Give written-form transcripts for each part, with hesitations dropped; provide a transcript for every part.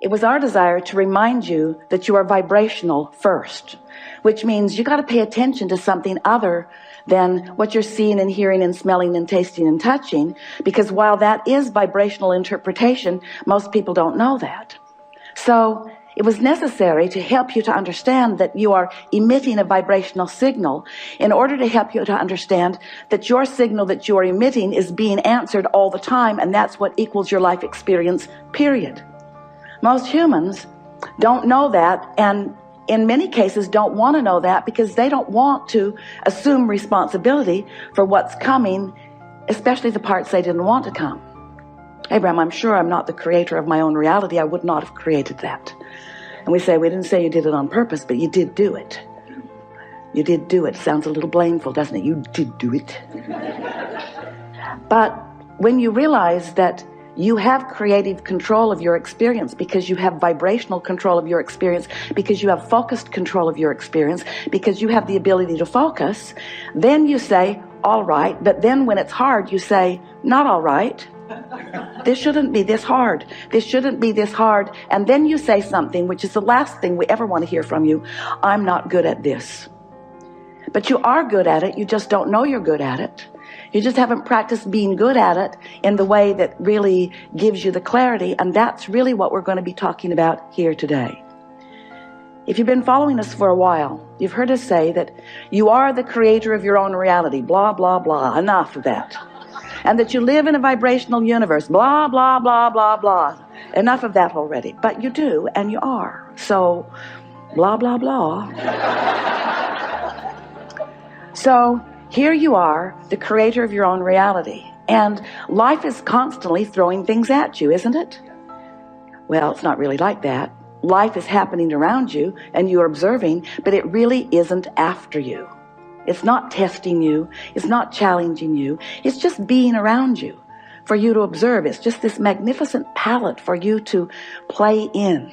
It was our desire to remind you that you are vibrational first, which means you got to pay attention to something other than what you're seeing and hearing and smelling and tasting and touching, because while that is vibrational interpretation, most people don't know that. So it was necessary to help you to understand that you are emitting a vibrational signal in order to help you to understand that your signal that you are emitting is being answered all the time, and that's what equals your life experience, period. Most humans don't know that, and in many cases don't want to know that, because they don't want to assume responsibility for what's coming, especially the parts they didn't want to come. Abraham, I'm sure I'm not the creator of my own reality. I would not have created that. And we say, we didn't say you did it on purpose, but you did do it. You did do it. Sounds a little blameful, doesn't it? You did do it. But when you realize that you have creative control of your experience, because you have vibrational control of your experience, because you have focused control of your experience, because you have the ability to focus, then you say, all right. But then when it's hard, you say, not all right. This shouldn't be this hard. This shouldn't be this hard. And then you say something, which is the last thing we ever want to hear from you. I'm not good at this. But you are good at it. You just don't know you're good at it. You just haven't practiced being good at it in the way that really gives you the clarity. And that's really what we're going to be talking about here today. If you've been following us for a while, you've heard us say that you are the creator of your own reality, blah, blah, blah, enough of that. And that you live in a vibrational universe, blah, blah, blah, blah, blah. Enough of that already. But you do, and you are. So, blah, blah, blah. So, here you are, the creator of your own reality. And life is constantly throwing things at you, isn't it? Well, it's not really like that. Life is happening around you, and you're observing, but it really isn't after you. It's not testing you. It's not challenging you. It's just being around you for you to observe. It's just this magnificent palette for you to play in.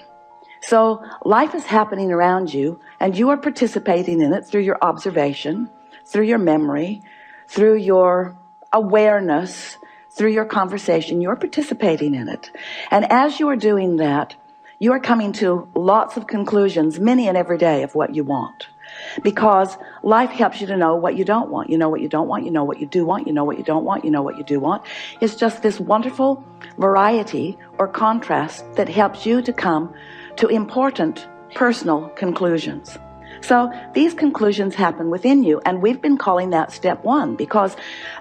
So life is happening around you, and you are participating in it through your observation, through your memory, through your awareness, through your conversation. You're participating in it. And as you are doing that, you are coming to lots of conclusions, many and every day, of what you want. Because life helps you to know what you don't want. You know what you don't want, you know what you do want, you know what you don't want, you know what you do want. It's just this wonderful variety or contrast that helps you to come to important personal conclusions. So these conclusions happen within you, and we've been calling that step one, because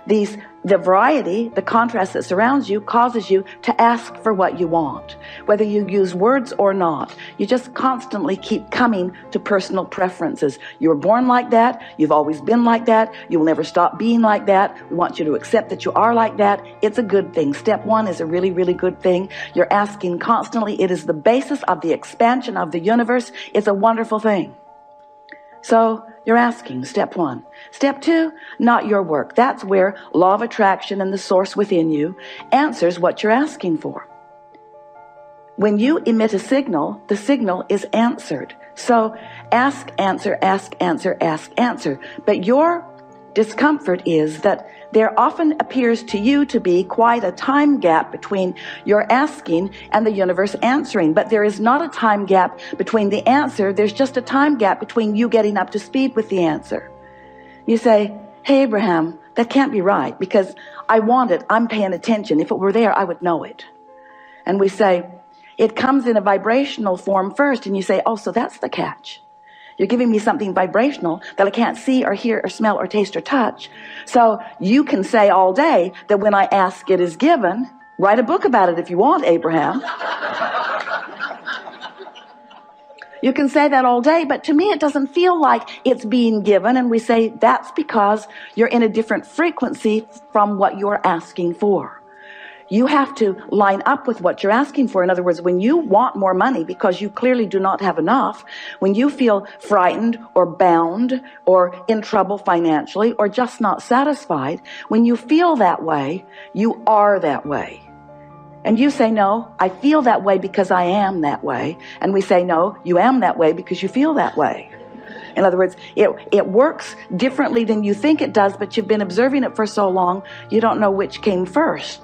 the variety, the contrast that surrounds you, causes you to ask for what you want, whether you use words or not. You just constantly keep coming to personal preferences. You were born like that. You've always been like that. You will never stop being like that. We want you to accept that you are like that. It's a good thing. Step one is a really, really good thing. You're asking constantly. It is the basis of the expansion of the universe. It's a wonderful thing. So you're asking, step one. Step two, not your work. That's where law of attraction and the source within you answers what you're asking for. When you emit a signal, the signal is answered. So ask, answer, ask, answer, ask, answer. But your discomfort is that there often appears to you to be quite a time gap between your asking and the universe answering. But there is not a time gap between the answer. There's just a time gap between you getting up to speed with the answer. You say, hey, Abraham, that can't be right, because I want it. I'm paying attention. If it were there, I would know it. And we say, it comes in a vibrational form first. And you say, oh, so that's the catch. You're giving me something vibrational that I can't see or hear or smell or taste or touch. So you can say all day that when I ask, it is given. Write a book about it if you want, Abraham. You can say that all day, but to me it doesn't feel like it's being given. And we say that's because you're in a different frequency from what you're asking for. You have to line up with what you're asking for. In other words, when you want more money because you clearly do not have enough, when you feel frightened or bound or in trouble financially or just not satisfied, when you feel that way, you are that way. And you say, no, I feel that way because I am that way. And we say, no, you am that way because you feel that way. In other words, it works differently than you think it does, but you've been observing it for so long, you don't know which came first.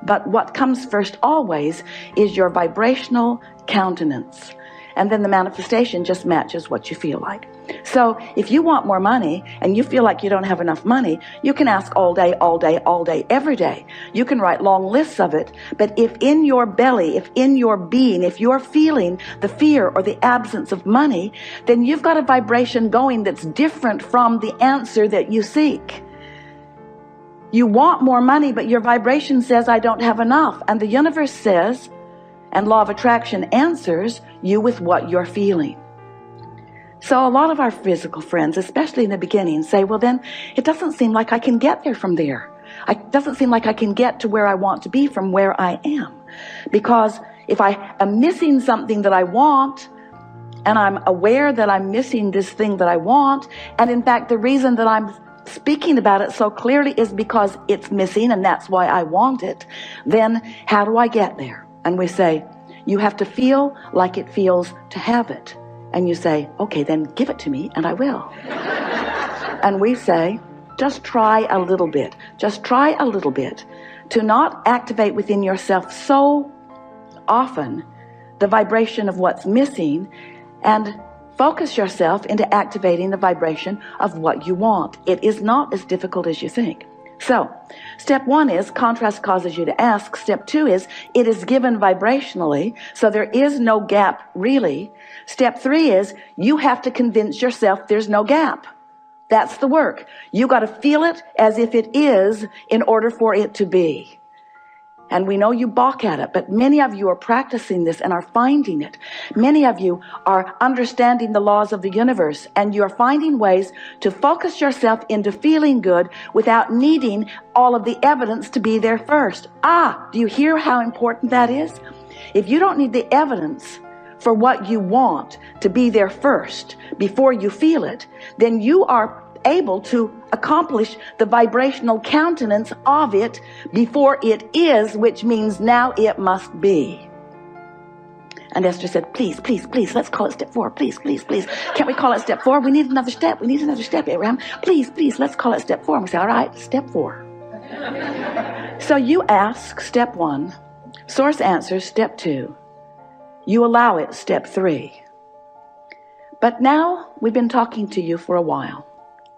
But what comes first always is your vibrational countenance. And then the manifestation just matches what you feel like. So if you want more money and you feel like you don't have enough money, you can ask all day, all day, all day, every day. You can write long lists of it. But if in your belly, if in your being, if you're feeling the fear or the absence of money, then you've got a vibration going that's different from the answer that you seek. You want more money, but your vibration says, I don't have enough. And the universe says, and law of attraction answers you with what you're feeling. So a lot of our physical friends, especially in the beginning, say, well, then it doesn't seem like I can get there from there. It doesn't seem like I can get to where I want to be from where I am. Because if I am missing something that I want, and I'm aware that I'm missing this thing that I want, and in fact, the reason that I'm speaking about it so clearly is because it's missing, and that's why I want it, then how do I get there? And we say, you have to feel like it feels to have it. And you say, okay, then give it to me and I will. And we say, just try a little bit. Just try a little bit to not activate within yourself so often the vibration of what's missing, and focus yourself into activating the vibration of what you want. It is not as difficult as you think. So, step 1 is contrast causes you to ask. Step 2 is it is given vibrationally, so there is no gap really. Step 3 is you have to convince yourself there's no gap. That's the work. You got to feel it as if it is in order for it to be. And we know you balk at it, but many of you are practicing this and are finding it. Many of you are understanding the laws of the universe, and you're finding ways to focus yourself into feeling good without needing all of the evidence to be there first. Do you hear how important that is? If you don't need the evidence for what you want to be there first before you feel it, then you are able to accomplish the vibrational countenance of it before it is, which means now it must be. And Esther said, please, please, please, let's call it step 4. Please, please, please. Can't we call it step 4? We need another step. We need another step, Abraham. Please, please, let's call it step 4. And we say, all right, step 4. So you ask step 1, source answers step 2. You allow it step 3. But now we've been talking to you for a while.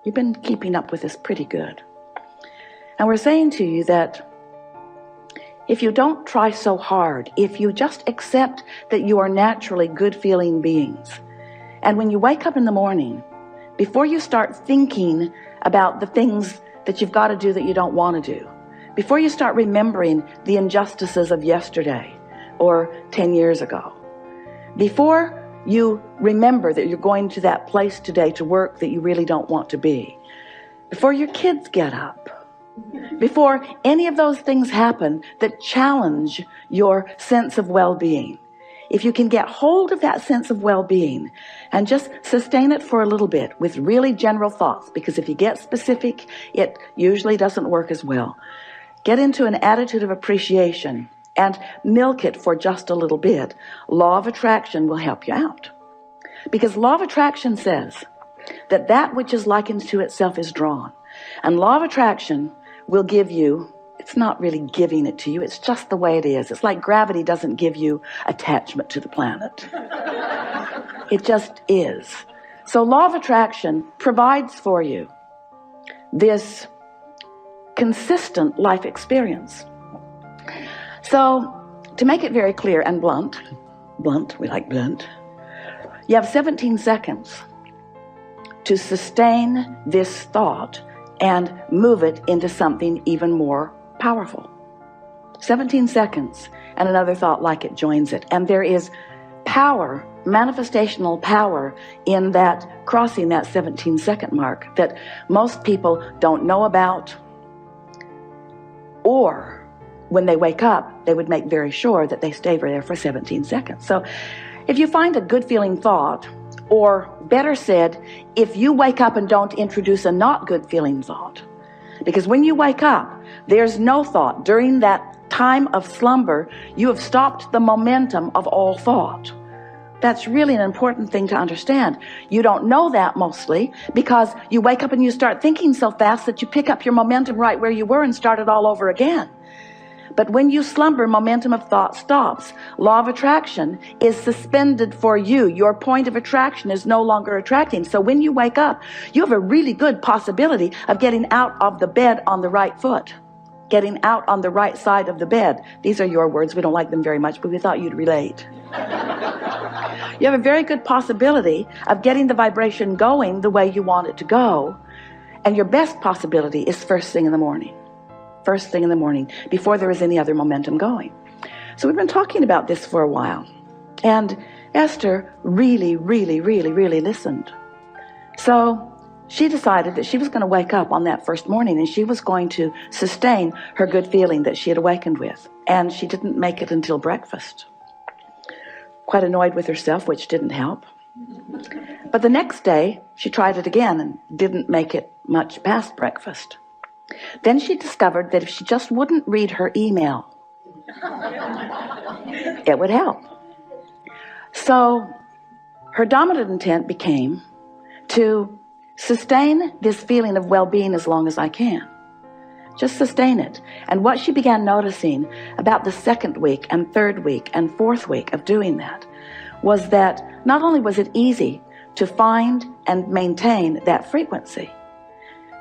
You've been keeping up with this pretty good. And we're saying to you that if you don't try so hard, if you just accept that you are naturally good-feeling beings, and when you wake up in the morning, before you start thinking about the things that you've got to do that you don't want to do, before you start remembering the injustices of yesterday or 10 years ago, before you remember that you're going to that place today to work that you really don't want to be, before your kids get up, before any of those things happen that challenge your sense of well-being, if you can get hold of that sense of well-being and just sustain it for a little bit with really general thoughts, because if you get specific, it usually doesn't work as well. Get into an attitude of appreciation and milk it for just a little bit. Law of attraction will help you out. Because law of attraction says that that which is likened to itself is drawn. And law of attraction will give you, it's not really giving it to you, it's just the way it is. It's like gravity doesn't give you attachment to the planet. It just is. So law of attraction provides for you this consistent life experience. So, to make it very clear and blunt, we like blunt, you have 17 seconds to sustain this thought and move it into something even more powerful. 17 seconds, and another thought like it joins it. And there is power, manifestational power in that, crossing that 17-second mark that most people don't know about, or when they wake up, they would make very sure that they stay there for 17 seconds. So if you find a good feeling thought, or better said, if you wake up and don't introduce a not good feeling thought, because when you wake up, there's no thought. During that time of slumber, you have stopped the momentum of all thought. That's really an important thing to understand. You don't know that mostly because you wake up and you start thinking so fast that you pick up your momentum right where you were and start it all over again. But when you slumber, momentum of thought stops. Law of attraction is suspended for you. Your point of attraction is no longer attracting. So when you wake up, you have a really good possibility of getting out of the bed on the right foot, getting out on the right side of the bed. These are your words. We don't like them very much, but we thought you'd relate. You have a very good possibility of getting the vibration going the way you want it to go. And your best possibility is first thing in the morning. First thing in the morning, before there is any other momentum going. So we've been talking about this for a while. And Esther really listened. So she decided that she was going to wake up on that first morning and she was going to sustain her good feeling that she had awakened with. And she didn't make it until breakfast. Quite annoyed with herself, which didn't help. But the next day, she tried it again and didn't make it much past breakfast. Then she discovered that if she just wouldn't read her email, it would help. So her dominant intent became to sustain this feeling of well-being as long as I can. Just sustain it. And what she began noticing about the second week and third week and fourth week of doing that was that not only was it easy to find and maintain that frequency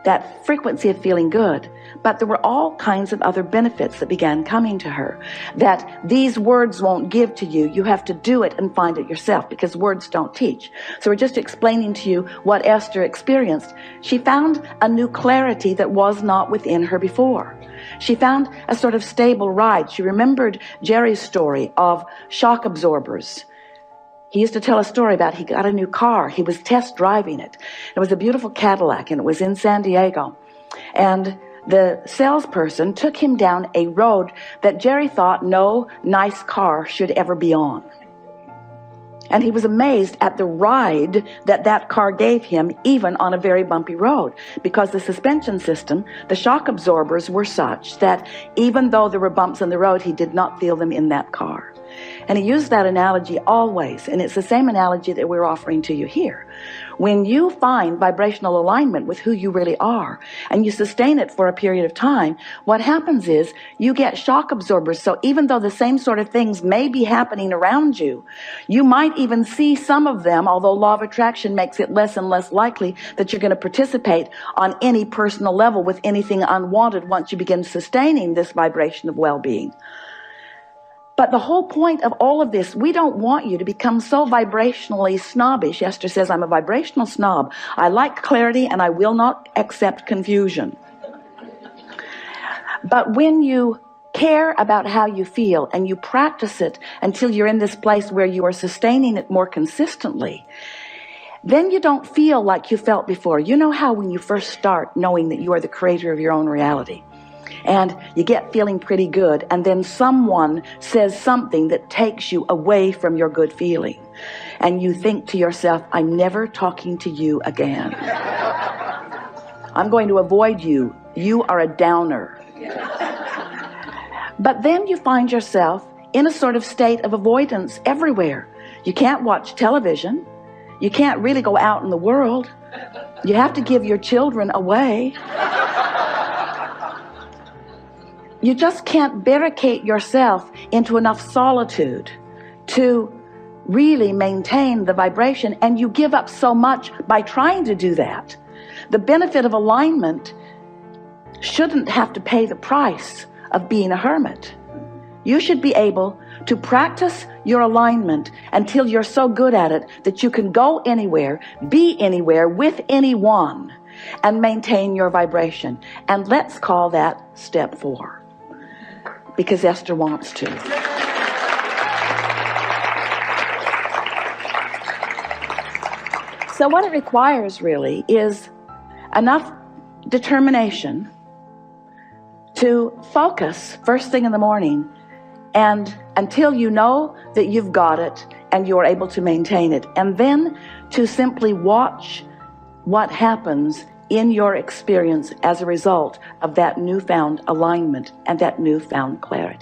of feeling good, but there were all kinds of other benefits that began coming to her that these words won't give to you. You have to do it and find it yourself, because words don't teach. So we're just explaining to you what Esther experienced. She found a new clarity that was not within her before. She found a sort of stable ride. She remembered Jerry's story of shock absorbers. He used to tell a story about he got a new car. He was test driving it. It was a beautiful Cadillac, and it was in San Diego. And the salesperson took him down a road that Jerry thought no nice car should ever be on. And he was amazed at the ride that car gave him, even on a very bumpy road, because the suspension system, the shock absorbers were such that even though there were bumps in the road, he did not feel them in that car. And he used that analogy always, and it's the same analogy that we're offering to you here. When you find vibrational alignment with who you really are, and you sustain it for a period of time, what happens is you get shock absorbers. So even though the same sort of things may be happening around you, you might even see some of them, although law of attraction makes it less and less likely that you're going to participate on any personal level with anything unwanted once you begin sustaining this vibration of well-being. But the whole point of all of this, we don't want you to become so vibrationally snobbish. Esther says, I'm a vibrational snob. I like clarity and I will not accept confusion. But when you care about how you feel and you practice it until you're in this place where you are sustaining it more consistently, then you don't feel like you felt before. You know how when you first start knowing that you are the creator of your own reality, and you get feeling pretty good, and then someone says something that takes you away from your good feeling, and you think to yourself, I'm never talking to you again. I'm going to avoid you. You are a downer. But then you find yourself in a sort of state of avoidance everywhere. You can't watch television. You can't really go out in the world. You have to give your children away. You just can't barricade yourself into enough solitude to really maintain the vibration, and you give up so much by trying to do that. The benefit of alignment shouldn't have to pay the price of being a hermit. You should be able to practice your alignment until you're so good at it that you can go anywhere, be anywhere with anyone, and maintain your vibration. And let's call that step 4. Because Esther wants to. So what it requires really is enough determination to focus first thing in the morning, and until you know that you've got it and you're able to maintain it, and then to simply watch what happens in your experience as a result of that newfound alignment and that newfound clarity.